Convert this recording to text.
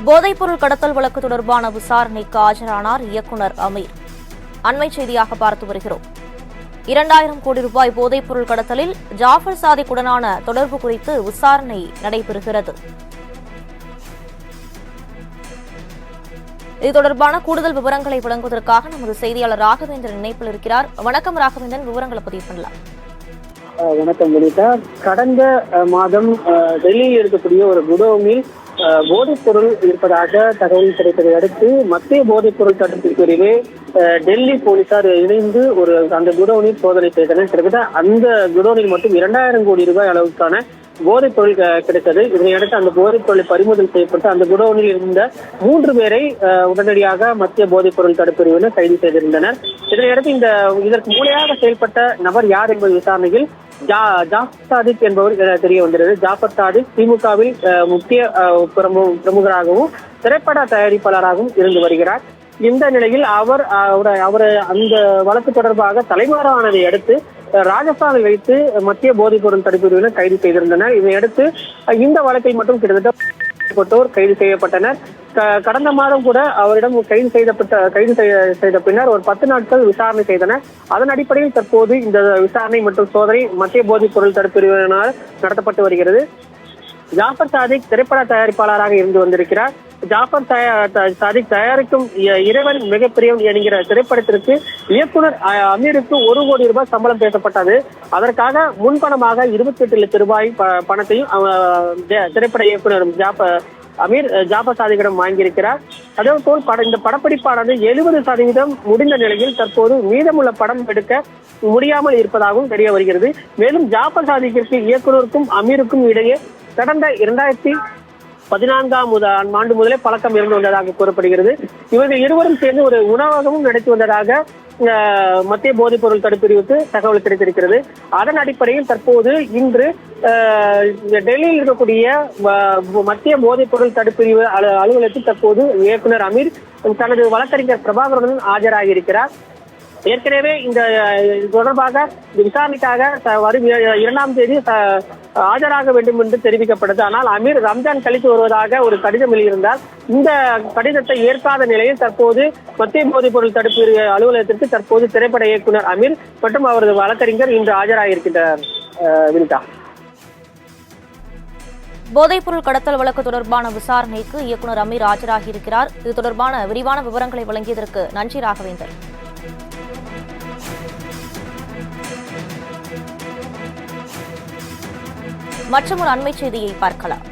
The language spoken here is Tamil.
போதைப்பொருள் கடத்தல் வழக்கு தொடர்பான விசாரணைக்கு ஆஜரானார் இயக்குநர் அமீர். அண்மை செய்தியாக பார்த்து வருகிறோம். 2000 கோடி ரூபாய் போதைப்பொருள் கடத்தலில் ஜாஃபர் சாதிக்குடனான தொடர்பு குறித்து விசாரணை நடைபெறுகிறது. இது தொடர்பான கூடுதல் விவரங்களை வழங்குவதற்காக நமது செய்தியாளர் ராகவேந்திரன் இணைப்பில் இருக்கிறார். வணக்கம் ராகவேந்திரன், விவரங்களை பதிவு பண்ணலாம். வணக்கம் வினிதா. கடந்த மாதம் டெல்லியில் இருக்கக்கூடிய ஒரு குடோனில் போதைப் பொருள் இருப்பதாக தகவல் கிடைத்ததை அடுத்து மத்திய போதைப் பொருள் தடுப்பு பிரிவு டெல்லி போலீசார் இணைந்து அந்த குடோனில் சோதனை செய்தனர். கிட்டத்தட்ட அந்த குடோனில் மட்டும் 2000 கோடி ரூபாய் அளவுக்கான போதைப் பொருள் கிடைத்தது. இதனையடுத்து அந்த போதைப் பொருளை பறிமுதல் செய்யப்பட்டு அந்த குடோனில் இருந்த 3 பேரை உடனடியாக மத்திய போதைப் பொருள் தடுப்பு பிரிவினர் கைது செய்திருந்தனர். இதனையடுத்து இதற்கு மூளையாக செயல்பட்ட நபர் யார் என்பது விசாரணையில் ஜாஃபர் சாதிக் என்பவர் தெரிய வந்தது. ஜாஃபர் சாதிக் திமுகவில் முக்கிய பிரமுகராகவும் திரைப்பட தயாரிப்பாளராகவும் இருந்து வருகிறார். இந்த நிலையில் அவர் அந்த வழக்கு தொடர்பாக தலைமறைவானதை அடுத்து ராஜஸ்தானில் வைத்து மத்திய போதைப் பொருள் தடுப்பு பிரிவினர் கைது செய்திருந்தனர். இதையடுத்து இந்த வழக்கில் மட்டும் கிட்டத்தட்ட கைது செய்யப்பட்டனர். கடந்த மாதம் கூட அவரிடம் கைது செய்த பின்னர் ஒரு 10 நாட்கள் விசாரணை செய்தனர். அதன் அடிப்படையில் தற்போது இந்த விசாரணை மற்றும் சோதனை மத்திய போதைப் பொருள் தடுப்பு பிரிவினரால் நடத்தப்பட்டு வருகிறது. ஜாஃபர் சாதிக் திரைப்பட தயாரிப்பாளராக இருந்து வந்திருக்கிறார். ஜாஃபர் சாதிக் தயாரிக்கும் இறைவன் மிகப்பெரியவன் என்கிற திரைப்படத்திற்கு இயக்குனர் அமீருக்கு 1 கோடி ரூபாய் சம்பளம் பேசப்பட்டது. அதற்காக முன்பணமாக 28 லட்சம் ரூபாய் பணத்தையும் திரைப்பட இயக்குனர் ஜாஃபர் சாதிக்கிடம் வாங்கியிருக்கிறார். அதே போல் இந்த படப்பிடிப்பானது 70% முடிந்த நிலையில் தற்போது மீதமுள்ள படம் எடுக்க முடியாமல் இருப்பதாகவும் தெரிய வருகிறது. மேலும் ஜாஃபர் சாதிக்கிற்கு இயக்குனருக்கும் அமீருக்கும் இடையே கடந்த 2014ஆம் ஆண்டு முதலே பழக்கம் இருந்து வந்ததாக கூறப்படுகிறது. இவர்கள் இருவரும் சேர்ந்து ஒரு உணவகமும் நடத்தி வந்ததாக மத்திய போதைப் பொருள் தடுப்பு பிரிவுக்கு தகவல் கிடைத்திருக்கிறது. அதன் அடிப்படையில் தற்போது இன்று டெல்லியில் இருக்கக்கூடிய மத்திய போதைப் பொருள் தடுப்பு பிரிவு அலுவலகத்தில் தற்போது இயக்குனர் அமீர் தனது வழக்கறிஞர் பிரபாகருடன் ஆஜராகியிருக்கிறார். ஏற்கனவே இந்த தொடர்பாக விசாரணைக்காக வரும் 2ஆம் தேதி ஆஜராக வேண்டும் என்று தெரிவிக்கப்பட்டது. ஆனால் அமீர் ரம்ஜான் கழித்து வருவதாக ஒரு கடிதம் எழுதியிருந்தார். இந்த கடிதத்தை ஏற்காத நிலையில் தற்போது மத்திய போதைப் பொருள் தடுப்பு அலுவலகத்திற்கு தற்போது திரைப்பட இயக்குனர் அமீர் மற்றும் அவரது வழக்கறிஞர் இன்று ஆஜராகியிருக்கின்றனர். வினிதா, போதைப்பொருள் கடத்தல் வழக்கு தொடர்பான விசாரணைக்கு இயக்குனர் அமீர் ஆஜராகியிருக்கிறார். இது தொடர்பான விரிவான விவரங்களை வழங்கியதற்கு நன்றி ராகவேந்தர். மற்றொரு அண்மை செய்தியை பார்க்கலாம்.